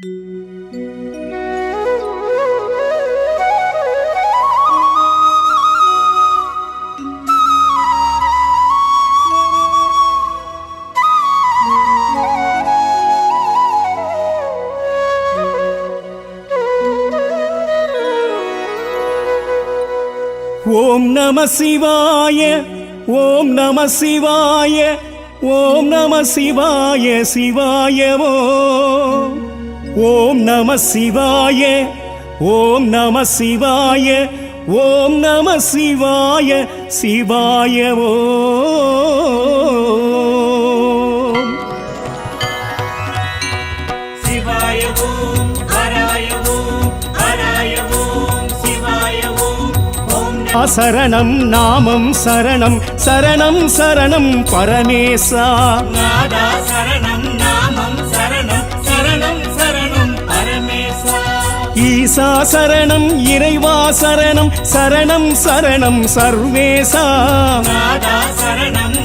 ஓம் நம சிவாய ஓம் நம சிவாய ஓம் நம சிவாய சிவாயவோ ஓம் நம சிவாய ஓம் நம சிவாய ஓம் நம சிவாய சிவாயவோ சரணம் நாமம் சரணம் சரணம் சரணம் பரமேசா நாதா சரணம் நாமம் சரணம் சரணம் சரணம் பரமேசா ஈசா சரணம் இறைவா சரணம் சரணம் சரணம் சர்வேசா நாதா சரணம்